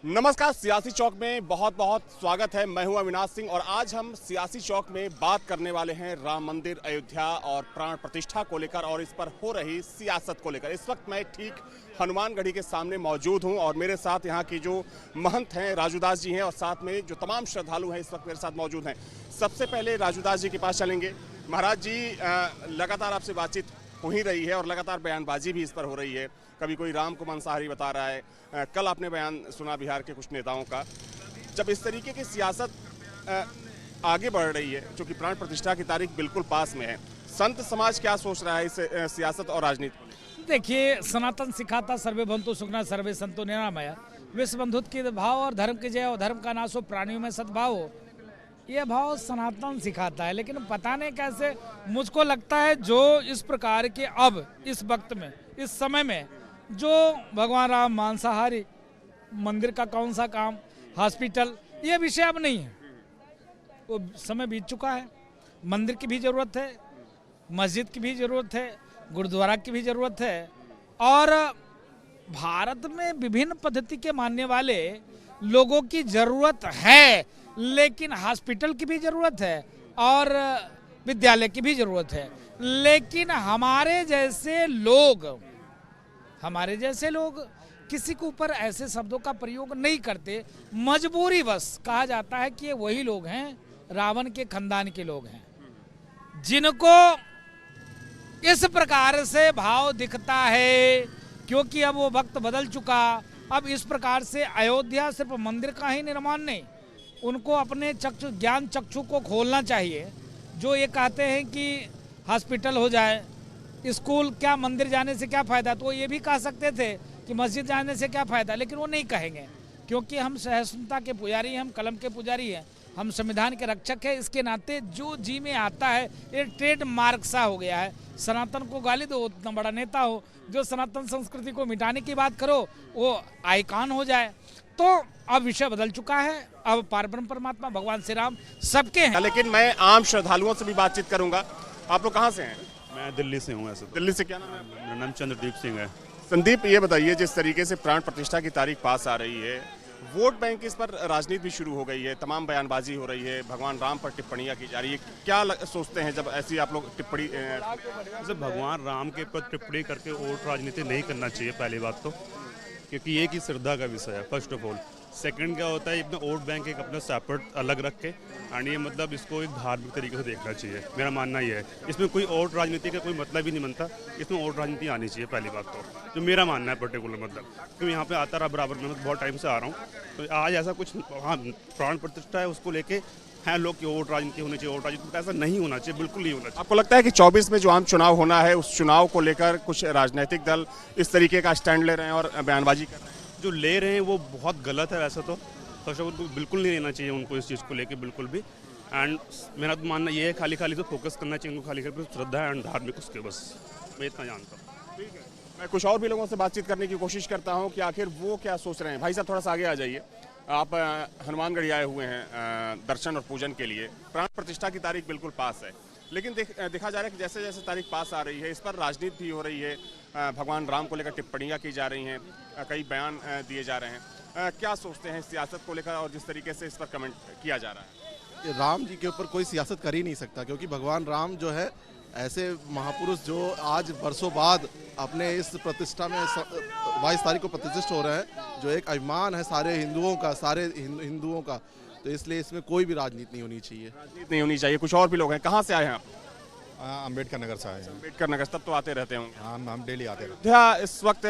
नमस्कार। सियासी चौक में बहुत बहुत स्वागत है। मैं हूं अविनाश सिंह और आज हम सियासी चौक में बात करने वाले हैं राम मंदिर अयोध्या और प्राण प्रतिष्ठा को लेकर और इस पर हो रही सियासत को लेकर। इस वक्त मैं ठीक हनुमानगढ़ी के सामने मौजूद हूं और मेरे साथ यहां की जो महंत हैं राजूदास जी हैं और साथ में जो तमाम श्रद्धालु हैं इस वक्त मेरे साथ मौजूद हैं। सबसे पहले राजूदास जी के पास चलेंगे। महाराज जी, लगातार आपसे बातचीत हो ही रही है और लगातार बयानबाजी भी इस पर हो रही है। कभी कोई राम को मांसाहारी बता रहा है, कल आपने बयान सुना बिहार के कुछ नेताओं का। जब इस तरीके की सियासत आगे बढ़ रही है, जो कि प्राण प्रतिष्ठा की तारीख बिल्कुल पास में है, संत समाज क्या सोच रहा है इस सियासत और राजनीति को? देखिए, सनातन सिखाता सर्वे बंधु सुखना सर्वे संतो निरामया, विश्व बंधुत्व के भाव और धर्म की जय और धर्म का नाश हो, प्राणियों में सद्भाव हो। ये भाव सनातन सिखाता है, लेकिन पता नहीं कैसे मुझको लगता है जो इस प्रकार के अब इस वक्त में इस समय में जो भगवान राम मांसाहारी, मंदिर का कौन सा काम, हॉस्पिटल, ये विषय अब नहीं है। वो समय बीत चुका है। मंदिर की भी ज़रूरत है, मस्जिद की भी ज़रूरत है, गुरुद्वारा की भी ज़रूरत है और भारत में विभिन्न पद्धति के मानने वाले लोगों की ज़रूरत है, लेकिन हॉस्पिटल की भी ज़रूरत है और विद्यालय की भी ज़रूरत है। लेकिन हमारे जैसे लोग किसी के ऊपर ऐसे शब्दों का प्रयोग नहीं करते। मजबूरी बस कहा जाता है कि ये वही लोग हैं, रावण के खानदान के लोग हैं, जिनको इस प्रकार से भाव दिखता है, क्योंकि अब वो वक्त बदल चुका। अब इस प्रकार से अयोध्या सिर्फ मंदिर का ही निर्माण नहीं, उनको अपने ज्ञान चक्षु को खोलना चाहिए। जो ये कहते हैं कि हॉस्पिटल हो जाए, स्कूल, क्या मंदिर जाने से क्या फ़ायदा, तो ये भी कह सकते थे कि मस्जिद जाने से क्या फ़ायदा, लेकिन वो नहीं कहेंगे, क्योंकि हम सहिष्णुता के पुजारी हैं, हम कलम के पुजारी हैं, हम संविधान के रक्षक हैं। इसके नाते जो जी में आता है ये ट्रेडमार्क सा हो गया है। सनातन को गाली दो, उतना बड़ा नेता हो, जो सनातन संस्कृति को मिटाने की बात करो वो आइकॉन हो जाए। तो अब विषय बदल चुका है। अब पारब्रह्म परमात्मा भगवान श्री राम सबके हैं। लेकिन मैं आम श्रद्धालुओं से भी बातचीत करूंगा। आप लोग कहाँ से हैं? मैं दिल्ली से हूँ। ऐसे दिल्ली से। क्या नाम है? मेरा नाम चंद्रदीप सिंह है। संदीप, ये बताइए, जिस तरीके से प्राण प्रतिष्ठा की तारीख पास आ रही है, वोट बैंक इस पर राजनीति भी शुरू हो गई है, तमाम बयानबाजी हो रही है, भगवान राम पर टिप्पणियां की जा रही है। क्या सोचते हैं जब ऐसी आप लोग टिप्पणी? जैसे भगवान राम के पर टिप्पणी करके वोट राजनीति नहीं करना चाहिए, पहली बात तो, क्योंकि एक ही श्रद्धा का विषय है फर्स्ट ऑफ ऑल। सेकंड क्या होता है, अपना वोट बैंक एक अपना सेपरेट अलग रख के, एंड ये मतलब इसको एक धार्मिक तरीके से देखना चाहिए। मेरा मानना ये है, इसमें कोई वोट राजनीति का कोई मतलब ही नहीं बनता। इसमें वोट राजनीति आनी चाहिए, पहली बात तो, जो मेरा मानना है पर्टिकुलर। मतलब क्योंकि यहाँ पे आता रहा बराबर में, बहुत टाइम से आ रहा हूँ, तो आज ऐसा कुछ, हाँ प्राण प्रतिष्ठा है उसको लेके हैं लोग कि वोट राजनीति होनी चाहिए, वोट राजनीति, ऐसा नहीं होना चाहिए, बिल्कुल नहीं होना चाहिए। आपको लगता है कि 24 में जो आम चुनाव होना है, उस चुनाव को लेकर कुछ राजनीतिक दल इस तरीके का स्टैंड ले रहे हैं और बयानबाजी कर रहे हैं? जो ले रहे हैं वो बहुत गलत है। वैसे तो फर्स्ट ऑफ ऑल बिल्कुल नहीं लेना चाहिए उनको इस चीज़ को लेके, बिल्कुल भी। एंड मेरा तो मानना ये है, खाली तो फोकस करना चाहिए उनको, खाली श्रद्धा एंड धार्मिक उसके, बस मैं इतना जानता हूँ। ठीक है, मैं कुछ और भी लोगों से बातचीत करने की कोशिश करता हूँ कि आखिर वो क्या सोच रहे हैं। भाई साहब, थोड़ा सा आगे आ जाइए। आप हनुमानगढ़ी आए हुए हैं दर्शन और पूजन के लिए। प्राण प्रतिष्ठा की तारीख बिल्कुल पास है, लेकिन देखा जा रहा है कि जैसे जैसे तारीख पास आ रही है, इस पर राजनीति भी हो रही है। भगवान राम को लेकर टिप्पणियां की जा रही हैं, कई बयान दिए जा रहे हैं। क्या सोचते हैं सियासत को लेकर और जिस तरीके से इस पर कमेंट किया जा रहा है? राम जी के ऊपर कोई सियासत कर ही नहीं सकता, क्योंकि भगवान राम जो है ऐसे महापुरुष जो आज वर्षों बाद अपने इस प्रतिष्ठा में 22 तारीख को प्रतिष्ठित हो रहे हैं, जो एक अभिमान है सारे हिंदुओं का, सारे हिंदुओं का। तो इसलिए इसमें कोई भी राजनीति नहीं होनी चाहिए। राजनीति नहीं होनी चाहिए। कुछ और भी लोग हैं। कहाँ से आए हैं आप? अम्बेडकर नगर से आए हैं। अम्बेडकर नगर, तब तो आते रहते होंगे। हम डेली आते हैं। अयोध्या इस वक्त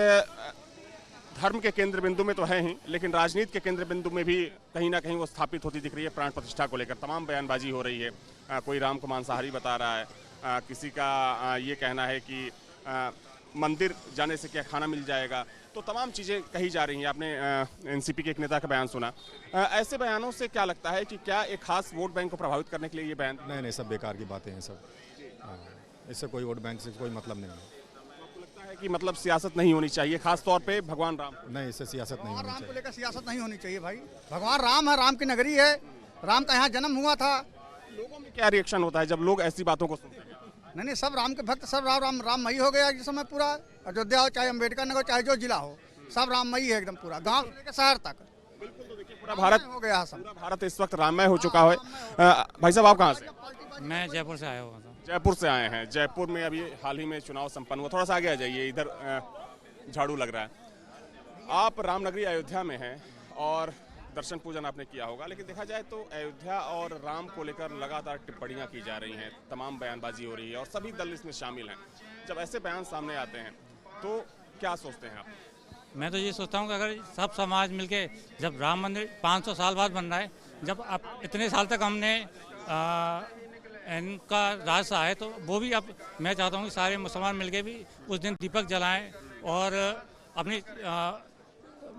धर्म के केंद्र बिंदु में तो है ही, लेकिन राजनीति के केंद्र बिंदु में भी कहीं ना कहीं वो स्थापित होती दिख रही है। प्राण प्रतिष्ठा को लेकर तमाम बयानबाजी हो रही है। कोई राम को मांसाहारी बता रहा है, किसी का ये कहना है कि मंदिर जाने से क्या खाना मिल जाएगा, तो तमाम चीज़ें कही जा रही हैं। आपने एनसीपी के एक नेता का बयान सुना। ऐसे बयानों से क्या लगता है कि क्या एक खास वोट बैंक को प्रभावित करने के लिए ये बयान? नहीं, सब बेकार की बातें हैं सब। इससे कोई वोट बैंक से कोई मतलब नहीं है। आपको लगता है कि मतलब सियासत नहीं होनी चाहिए, खास तौर पे भगवान राम? नहीं, इससे सियासत नहीं होनी राम को चाहिए। लेकर सियासत नहीं होनी चाहिए भाई। भगवान राम है, राम की नगरी है, राम का यहाँ जन्म हुआ था। लोगों में क्या रिएक्शन होता है जब लोग ऐसी बातों को सुनते हैं? नहीं, सब राम के भक्त, सब राममयी हो गया इस समय पूरा। अयोध्या हो चाहे अम्बेडकर नगर हो चाहे जो जिला हो, सब राममयी है एकदम पूरा, गांव से लेकर शहर तक। बिल्कुल। तो देखिए पूरा भारत हो गया सब। पूरा भारत इस वक्त राममय हो चुका है। भाई साहब आप कहाँ से? मैं जयपुर से आया हुआ था। जयपुर से आए हैं। जयपुर में अभी हाल ही में चुनाव संपन्न हुआ, थोड़ा सा आगे आ जाइए, इधर झाड़ू लग रहा है। आप रामनगरी अयोध्या में हैं और दर्शन पूजन आपने किया होगा, लेकिन देखा जाए तो अयोध्या और राम को लेकर लगातार टिप्पणियां की जा रही हैं, तमाम बयानबाजी हो रही है और सभी दल इसमें शामिल हैं। जब ऐसे बयान सामने आते हैं तो क्या सोचते हैं आप? मैं तो ये सोचता हूँ कि अगर सब समाज मिलके, जब राम मंदिर 500 साल बाद बन रहा है, जब अब इतने साल तक हमने इनका राज सहा है, तो वो भी अब मैं चाहता हूँ कि सारे मुसलमान मिलके भी उस दिन दीपक जलाएं। और अपनी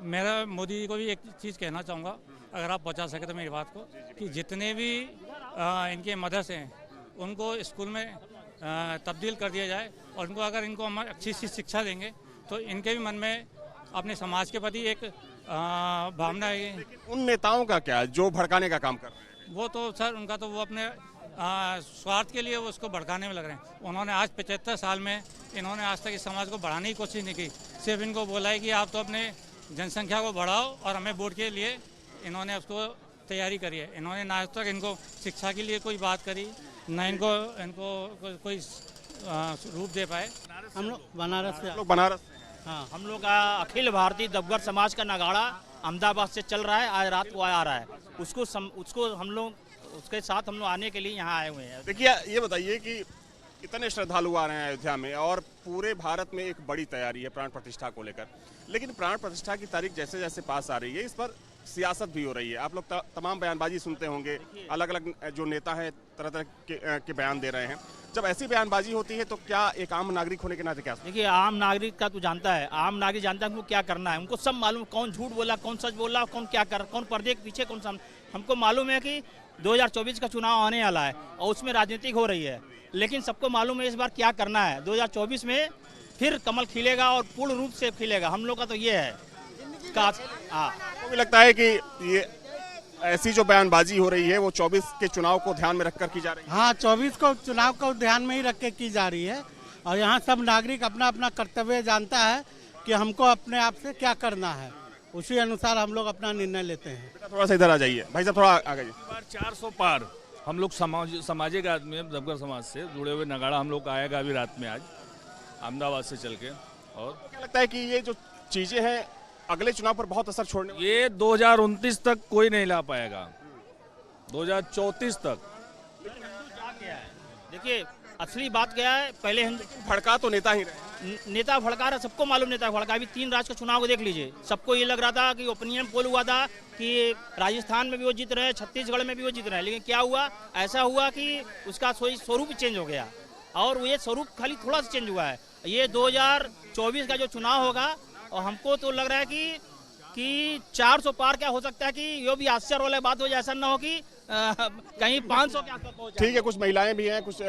मेरा मोदी जी को भी एक चीज़ कहना चाहूँगा, अगर आप पहुँचा सके तो मेरी बात को, कि जितने भी इनके मदरसे हैं उनको स्कूल में तब्दील कर दिया जाए और उनको अगर इनको हम अच्छी सी शिक्षा देंगे तो इनके भी मन में अपने समाज के प्रति एक भावना है। उन नेताओं का क्या जो भड़काने का काम कर रहे हैं? वो तो सर उनका तो वो अपने स्वार्थ के लिए वो उसको भड़काने में लग रहे हैं। उन्होंने आज 75 साल में इन्होंने आज तक इस समाज को बढ़ाने की कोशिश नहीं की। सिर्फ इनको बोला है कि आप तो अपने जनसंख्या को बढ़ाओ और हमें वोट के लिए इन्होंने उसको तैयारी करी है। इन्होंने ना आज तक इनको शिक्षा के लिए कोई बात करी, ना इनको कोई रूप दे पाए। हम लोग बनारस से, लोग बनारस हाँ, हम लोग अखिल भारतीय दबगर समाज का नगाड़ा अहमदाबाद से चल रहा है, आज रात को आ रहा है। उसको हम लोग उसके साथ हम लोग आने के लिए यहाँ आए हुए हैं। देखिए ये बताइए कि इतने श्रद्धालु आ रहे हैं अयोध्या में और पूरे भारत में एक बड़ी तैयारी है प्राण प्रतिष्ठा को लेकर, लेकिन प्राण प्रतिष्ठा की तारीख जैसे जैसे पास आ रही है इस पर सियासत भी हो रही है। आप लोग तमाम बयानबाजी सुनते होंगे, अलग अलग जो नेता हैं तरह तरह के बयान दे रहे हैं। जब ऐसी बयानबाजी होती है तो क्या एक आम नागरिक होने के नाते क्या? देखिए आम नागरिक का तो जानता है, आम नागरिक जानता है उनको क्या करना है, उनको सब मालूम, कौन झूठ बोला, कौन सच बोला, कौन क्या कर, कौन पर्दे के पीछे, कौन सामने। हमको मालूम है कि 2024 का चुनाव आने वाला है और उसमें राजनीतिक हो रही है, लेकिन सबको मालूम है इस बार क्या करना है। 2024 में फिर कमल खिलेगा और पूर्ण रूप से खिलेगा। हम लोग का तो ये है मुझे लगता है कि ये ऐसी जो बयानबाजी हो रही है वो 24 के चुनाव को ध्यान में रखकर की जा रही है। हाँ, 24 को चुनाव को ध्यान में ही रख के की जा रही है और यहाँ सब नागरिक अपना अपना कर्तव्य जानता है कि हमको अपने आप से क्या करना है, उसी अनुसार हम लोग अपना निर्णय लेते हैं। बेटा थोड़ा सा इधर आ जाइए, भाई साहब थोड़ा आ जाइए। 400 पार हम लोग सामाजिक आदमी है, दबगर समाज से जुड़े हुए नगाड़ा हम लोग आएगा अभी रात में आज अहमदाबाद से चल के। और क्या लगता है कि ये जो चीजें हैं अगले चुनाव पर बहुत असर छोड़ने? ये 2029 तक कोई नहीं ला पाएगा, 2034 तक। देखिए असली बात क्या है, पहले भड़का तो नेता ही रहे, नेता भड़का रहा, सबको मालूम नेता भड़का। अभी 3 राज्य का चुनाव को देख लीजिए, सबको ये लग रहा था कि ओपिनियन पोल हुआ था कि राजस्थान में भी वो जीत रहे हैं, छत्तीसगढ़ में भी वो जीत रहे हैं, लेकिन क्या हुआ, ऐसा हुआ कि उसका स्वरूप चेंज हो गया और ये स्वरूप खाली थोड़ा सा चेंज हुआ है। ये 2024 का जो चुनाव होगा और हमको तो लग रहा है कि 400 पार क्या हो सकता है कि ये भी आश्चर्य वाली बात हो जाए, ऐसा ना हो कि कहीं 500 के आसपास पहुंच जाए। ठीक है, कुछ महिलाएं भी हैं, कुछ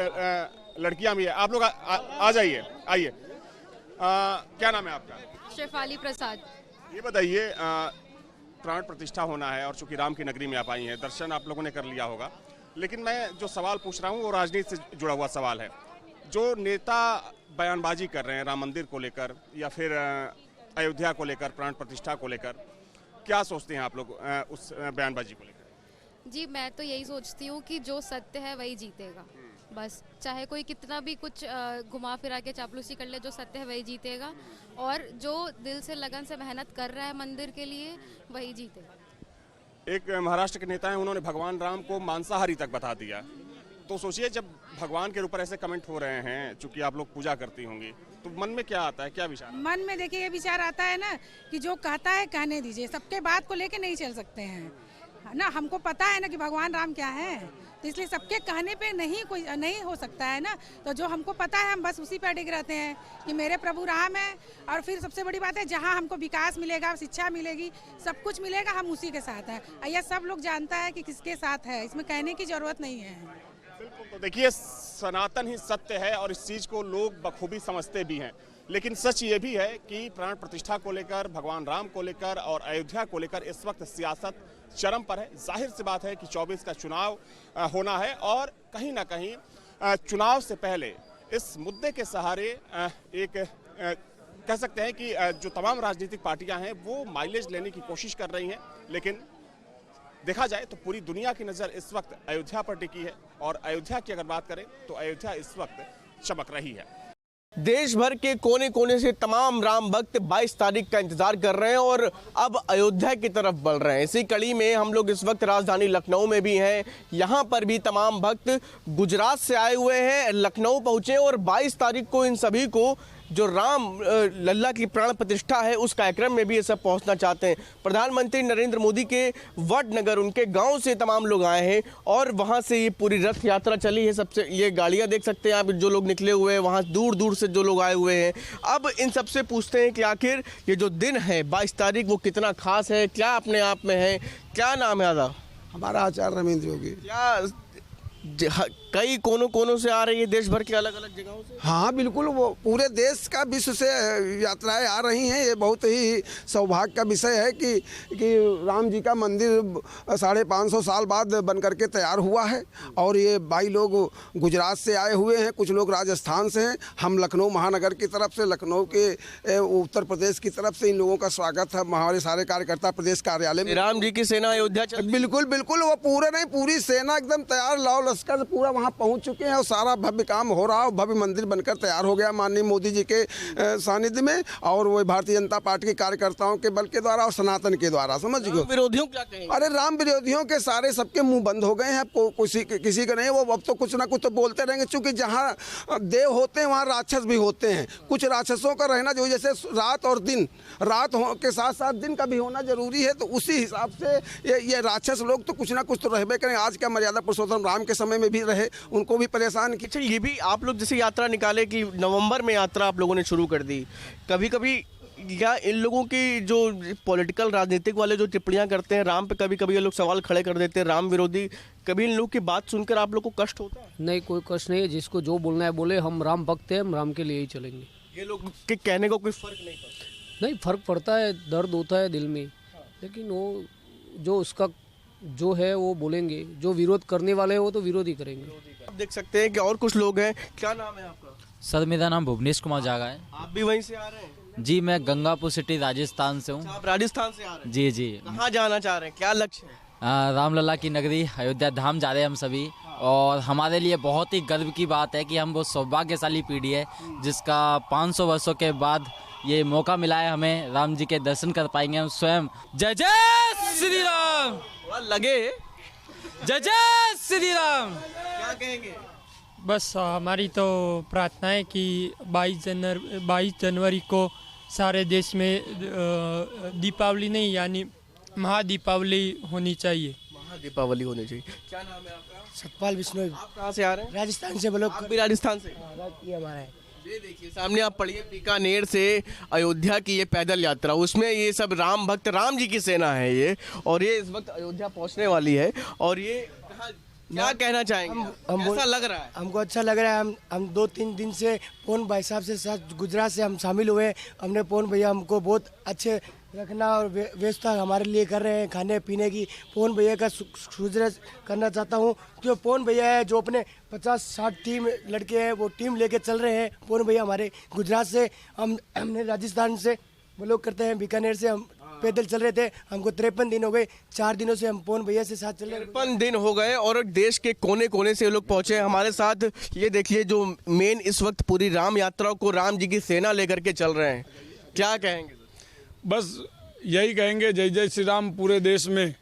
लड़कियां भी हैं। आप लोग आ जाइए, आइए। क्या नाम है आपका? शेफाली प्रसाद। ये बताइए, प्राण प्रतिष्ठा होना है और चूंकि राम की नगरी में आप आई हैं, दर्शन आप लोगों ने कर लिया होगा, लेकिन मैं जो सवाल पूछ रहा हूँ वो राजनीति से जुड़ा हुआ सवाल है। जो नेता बयानबाजी कर रहे हैं राम मंदिर को लेकर या फिर अयोध्या को लेकर, प्राण प्रतिष्ठा को लेकर, क्या सोचते हैं आप लोग उस बयानबाजी को लेकर? जी मैं तो यही सोचती हूँ कि जो सत्य है वही जीतेगा, बस चाहे कोई कितना भी कुछ घुमा फिरा के चापलूसी कर ले, जो सत्य है वही जीतेगा और जो दिल से लगन से मेहनत कर रहा है मंदिर के लिए वही जीतेगा। एक महाराष्ट्र के नेता हैं, उन्होंने भगवान राम को मांसाहारी तक बता दिया। तो सोचिए जब भगवान के ऊपर ऐसे कमेंट हो रहे हैं, चूंकि आप लोग पूजा करती होंगी, तो मन में क्या आता है, क्या विचार? मन में देखिए ये विचार आता है ना कि जो कहता है कहने दीजिए, सबके बात को लेके नहीं चल सकते हैं ना। हमको पता है ना कि भगवान राम क्या है, तो इसलिए सबके कहने पे नहीं हो सकता है ना। तो जो हमको पता है हम बस उसी पे अडिग रहते हैं कि मेरे प्रभु राम है। और फिर सबसे बड़ी बात है, जहाँ हमको विकास मिलेगा, शिक्षा मिलेगी, सब कुछ मिलेगा, हम उसी के साथ हैं। यह सब लोग जानता है कि किसके साथ है, इसमें कहने की जरूरत नहीं है। तो देखिए सनातन ही सत्य है और इस चीज को लोग बखूबी समझते भी हैं, लेकिन सच ये भी है कि प्राण प्रतिष्ठा को लेकर, भगवान राम को लेकर और अयोध्या को लेकर इस वक्त सियासत चरम पर है। जाहिर सी बात है कि 24 का चुनाव होना है और कहीं ना कहीं चुनाव से पहले इस मुद्दे के सहारे एक कह सकते हैं कि जो तमाम राजनीतिक पार्टियां हैं वो माइलेज लेने की कोशिश कर रही हैं, लेकिन देखा जाए तो पूरी दुनिया की नज़र इस वक्त अयोध्या पर टिकी है और अयोध्या की अगर बात करें तो अयोध्या इस वक्त चमक रही है। देश भर के कोने कोने से तमाम राम भक्त 22 तारीख का इंतजार कर रहे हैं और अब अयोध्या की तरफ बढ़ रहे हैं। इसी कड़ी में हम लोग इस वक्त राजधानी लखनऊ में भी हैं। यहाँ पर भी तमाम भक्त गुजरात से आए हुए हैं, लखनऊ पहुँचे और 22 तारीख को इन सभी को जो राम लल्ला की प्राण प्रतिष्ठा है उस कार्यक्रम में भी ये सब पहुंचना चाहते हैं। प्रधानमंत्री नरेंद्र मोदी के वडनगर उनके गांव से तमाम लोग आए हैं और वहां से ये पूरी रथ यात्रा चली है। सबसे ये गाड़ियां देख सकते हैं आप, जो लोग निकले हुए हैं वहां दूर दूर से जो लोग आए हुए हैं। अब इन सबसे पूछते हैं कि आखिर ये जो दिन है 22 तारीख वो कितना खास है, क्या अपने आप में है। क्या नाम है आदा? हमारा आचार्य रविंद्र योगी। क्या कई कोनों से आ रही है देश भर के अलग अलग जगहों से? हाँ बिल्कुल, वो पूरे देश का विश्व से यात्राएं आ रही हैं। ये बहुत ही सौभाग्य का विषय है कि राम जी का मंदिर 550 साल बाद बन करके तैयार हुआ है और ये 22 लोग गुजरात से आए हुए हैं, कुछ लोग राजस्थान से हैं। हम लखनऊ महानगर की तरफ से, लखनऊ के उत्तर प्रदेश की तरफ से इन लोगों का स्वागत है। हमारे सारे कार्यकर्ता प्रदेश कार्यालय में। राम जी की सेना अयोध्या बिल्कुल बिल्कुल, वो पूरे नहीं पूरी सेना एकदम तैयार, लाओ लश्कर पूरा वहाँ पहुँच चुके हैं और सारा भव्य काम हो रहा है। भव्य मंदिर बनकर तैयार हो गया माननीय मोदी जी के सानिध्य में और वो भारतीय जनता पार्टी के कार्यकर्ताओं के बल के द्वारा और सनातन के द्वारा। समझ गए? विरोधियों क्या कहेंगे? अरे राम विरोधियों के सारे सबके मुंह बंद हो गए हैं। किसी का नहीं, वो अब तो कुछ ना कुछ तो बोलते रहेंगे, क्योंकि जहाँ देव होते हैं वहाँ राक्षस भी होते हैं। कुछ राक्षसों का रहना जो जैसे रात और दिन, रात के साथ साथ दिन का भी होना जरूरी है, तो उसी हिसाब से ये राक्षस लोग तो कुछ ना कुछ तो रहबे करें। आज का मर्यादा पुरुषोत्तम राम के समय में भी रहे, उनको भी परेशान किया। अच्छा, ये भी आप लोग जैसे यात्रा निकाले कि नवंबर में यात्रा आप लोगों ने शुरू कर दी, कभी कभी क्या इन लोगों की जो पॉलिटिकल राजनीतिक वाले जो टिप्पणियां करते हैं राम पे, कभी कभी ये लोग सवाल खड़े कर देते हैं, राम विरोधी, कभी इन लोग की बात सुनकर आप लोग को कष्ट होता है? नहीं, कोई कष्ट नहीं है। जिसको जो बोलना है बोले, हम राम भक्त हैं, हम राम के लिए ही चलेंगे। ये लोग के कहने को कोई फर्क नहीं पड़ता? नहीं, फर्क पड़ता है, दर्द होता है दिल में, लेकिन वो जो उसका जो है वो बोलेंगे। जो विरोध करने वाले हैं वो तो विरोध ही करेंगे। आप देख सकते हैं कि और कुछ लोग हैं। क्या नाम है आपका? सर, मेरा नाम भुवनेश कुमार जागा है। आप भी वहीं से आ रहे हैं? जी, मैं गंगापुर सिटी राजस्थान से हूँ। आप राजस्थान से आ रहे हैं? जी जी। कहाँ जाना चाह रहे हैं, क्या लक्ष्य है? रामलला की नगरी अयोध्या धाम जा रहे हैं हम सभी, और हमारे लिए बहुत ही गर्व की बात है कि हम वो सौभाग्यशाली पीढ़ी है जिसका 500 वर्षों के बाद ये मौका मिला है हमें राम जी के दर्शन कर पाएंगे हम स्वयं। जय जय श्री राम। लगे जय जय श्री राम। क्या कहेंगे? बस हमारी तो प्रार्थना है कि 22 जनवरी को सारे देश में दीपावली नहीं यानी महादीपावली होनी चाहिए। महादीपावली होनी चाहिए। क्या नाम है आपका? सतपाल बिश्नोई। आप कहाँ से आ रहे हैं? राजस्थान से। बोलो। आप भी राजस्थान से? ये हमारा है। ये देखिए सामने आप पढ़िए, बीकानेर से अयोध्या की ये पैदल यात्रा, उसमें ये सब राम भक्त, राम जी की सेना है ये, और ये इस वक्त अयोध्या पहुंचने वाली है। और ये क्या कहना चाहेंगे? कैसा लग रहा है? हमको अच्छा लग रहा है। हम 2-3 दिन से पवन भाई साहब से साथ गुजरात से हम शामिल हुए। हमने पवन भैया हमको बहुत अच्छे रखना और व्यवस्था हमारे लिए कर रहे हैं खाने पीने की। पवन भैया का शुक्रिया करना चाहता हूँ, जो पवन भैया है जो अपने 50-60 टीम लड़के हैं वो टीम लेके चल रहे हैं। पवन भैया हमारे गुजरात से, हमने राजस्थान से वो लोग करते हैं, बीकानेर से हम पैदल चल रहे थे। हमको 53 दिन हो गए, 4 दिनों से हम पवन भैया से साथ चल रहे हैं। 53 दिन हो गए और देश के कोने कोने से लोग पहुंचे हमारे साथ। ये देखिए जो मेन इस वक्त पूरी राम यात्रा को राम जी की सेना लेकर के चल रहे हैं, क्या कहेंगे? बस यही कहेंगे, जय जय श्री राम। पूरे देश में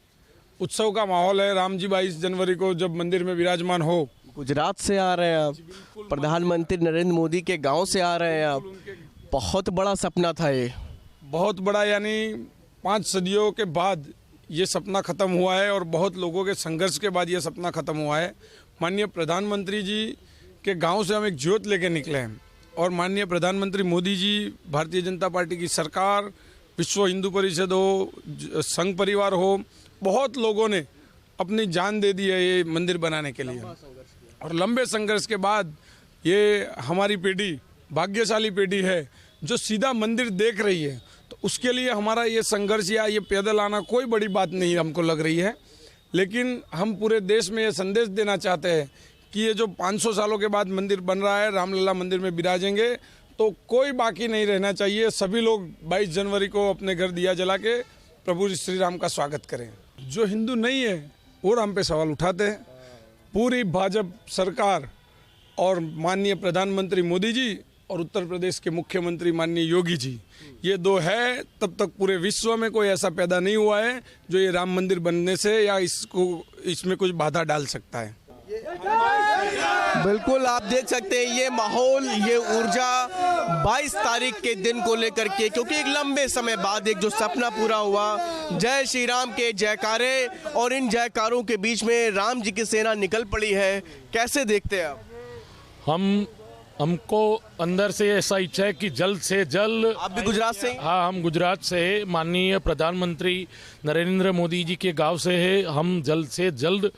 उत्सव का माहौल है। राम जी 22 जनवरी को जब मंदिर में विराजमान हो। गुजरात से आ रहे हैं आप, प्रधानमंत्री नरेंद्र मोदी के गांव से आ रहे हैं आप। बहुत बड़ा सपना था ये, बहुत बड़ा, यानी 5 सदियों के बाद ये सपना ख़त्म हुआ है और बहुत लोगों के संघर्ष के बाद ये सपना ख़त्म हुआ है। माननीय प्रधानमंत्री जी के गांव से हम एक ज्योत लेके निकले हैं और माननीय प्रधानमंत्री मोदी जी, भारतीय जनता पार्टी की सरकार, विश्व हिंदू परिषद हो, संघ परिवार हो, बहुत लोगों ने अपनी जान दे दी है ये मंदिर बनाने के लिए। और लंबे संघर्ष के बाद ये हमारी पीढ़ी भाग्यशाली पीढ़ी है जो सीधा मंदिर देख रही है। तो उसके लिए हमारा ये संघर्ष या ये पैदल आना कोई बड़ी बात नहीं हमको लग रही है, लेकिन हम पूरे देश में ये संदेश देना चाहते हैं कि ये जो 500 सालों के बाद मंदिर बन रहा है, रामलला मंदिर में विराजेंगे, तो कोई बाकी नहीं रहना चाहिए। सभी लोग 22 जनवरी को अपने घर दिया जला के प्रभु श्री राम का स्वागत करें। जो हिंदू नहीं है वो राम पे सवाल उठाते हैं। पूरी भाजपा सरकार और माननीय प्रधानमंत्री मोदी जी और उत्तर प्रदेश के मुख्यमंत्री माननीय योगी जी, ये दो है, तब तक पूरे विश्व में कोई ऐसा पैदा नहीं हुआ है जो ये राम मंदिर बनने से या इसमें कुछ बाधा डाल सकता है। बिल्कुल, आप देख सकते हैं ये माहौल, ये ऊर्जा 22 तारीख के दिन को लेकर के, क्योंकि एक लंबे समय बाद एक जो सपना पूरा हुआ, जय श्री राम के जयकारे, और इन जयकारों के बीच में राम जी की सेना निकल पड़ी है। कैसे देखते हैं आप? हमको अंदर से ऐसा इच्छा है कि जल्द से जल्द। आप भी गुजरात से? हाँ, हम गुजरात से है। माननीय प्रधानमंत्री नरेंद्र मोदी जी के गांव से है। हम जल्द से जल्द,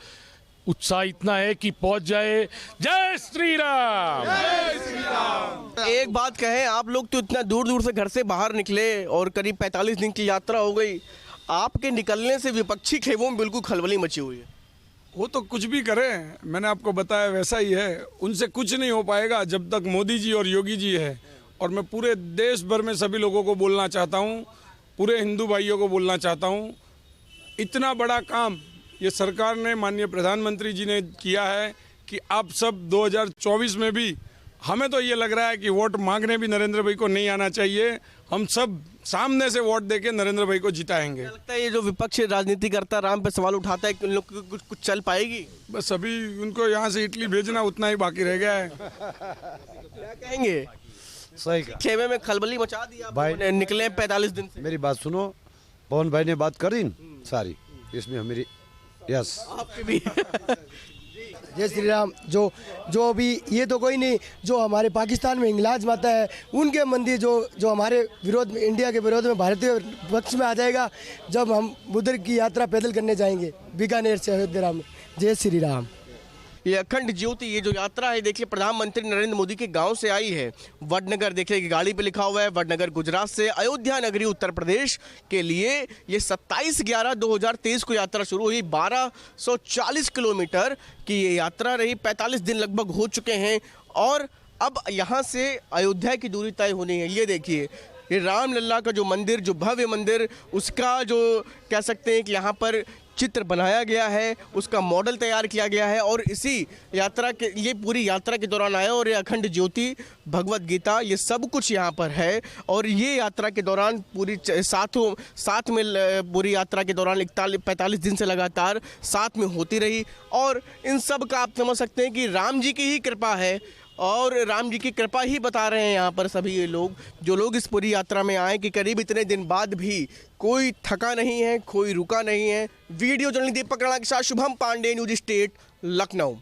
उत्साह इतना है कि पहुंच जाए। जय श्री राम, जय श्री राम। एक बात कहें, आप लोग तो इतना दूर दूर से घर से बाहर निकले और करीब 45 दिन की यात्रा हो गई, आपके निकलने से विपक्षी खेमों में बिल्कुल खलबली मची हुई है। वो तो कुछ भी करें, मैंने आपको बताया वैसा ही है। उनसे कुछ नहीं हो पाएगा जब तक मोदी जी और योगी जी है। और मैं पूरे देश भर में सभी लोगों को बोलना चाहता हूँ, पूरे हिंदू भाइयों को बोलना चाहता हूँ, इतना बड़ा काम ये सरकार ने, माननीय प्रधानमंत्री जी ने किया है कि आप सब 2024 में भी, हमें तो ये लग रहा है कि वोट मांगने भी नरेंद्र भाई को नहीं आना चाहिए। हम सब सामने से वोट देके नरेंद्र भाई को जिताएंगे। लगता है ये जो विपक्ष राजनीति करता है, राम पे सवाल उठाता है, कि उन लोग कुछ चल पाएगी? बस अभी उनको यहाँ से इटली भेजना उतना ही बाकी रह गया है। क्या कहेंगे? सही कहा। खेमे में खलबली मचा दी भाई, निकले 45 दिन से। मेरी बात सुनो, पवन भाई ने बात करी सारी, इसमें मेरी यस आपके भी। जय श्री राम। जो अभी ये तो कोई नहीं, जो हमारे पाकिस्तान में हिंगलाज माता है, उनके मंदिर जो हमारे विरोध में, इंडिया के विरोध में भारतीय पक्ष में आ जाएगा जब हम बुद्ध की यात्रा पैदल करने जाएंगे बीकानेर से अयोध्या में। जय श्री राम। ये अखंड ज्योति, ये जो यात्रा है, देखिए प्रधानमंत्री नरेंद्र मोदी के गांव से आई है। वडनगर, देखिए कि गाड़ी पे लिखा हुआ है वडनगर गुजरात से अयोध्या नगरी उत्तर प्रदेश के लिए। ये 27/11/2023 को यात्रा शुरू हुई। 1240 किलोमीटर की ये यात्रा रही। 45 दिन लगभग हो चुके हैं और अब यहाँ से अयोध्या की दूरी तय होनी है। ये देखिए, ये रामलला का जो मंदिर, जो भव्य मंदिर, उसका जो कह सकते हैं कि यहाँ पर चित्र बनाया गया है, उसका मॉडल तैयार किया गया है और इसी यात्रा के, ये पूरी यात्रा के दौरान आया। और ये अखंड ज्योति, भगवत गीता, ये सब कुछ यहाँ पर है। और ये यात्रा के दौरान पूरी साथ में पूरी यात्रा के दौरान 45 दिन से लगातार साथ में होती रही। और इन सब का आप समझ सकते हैं कि राम जी की ही कृपा है और राम जी की कृपा ही बता रहे हैं यहाँ पर सभी ये लोग, जो लोग इस पूरी यात्रा में आए, कि करीब इतने दिन बाद भी कोई थका नहीं है, कोई रुका नहीं है। वीडियो जर्नलिस्ट दीपक राणा के साथ शुभम पांडे, न्यूज स्टेट, लखनऊ।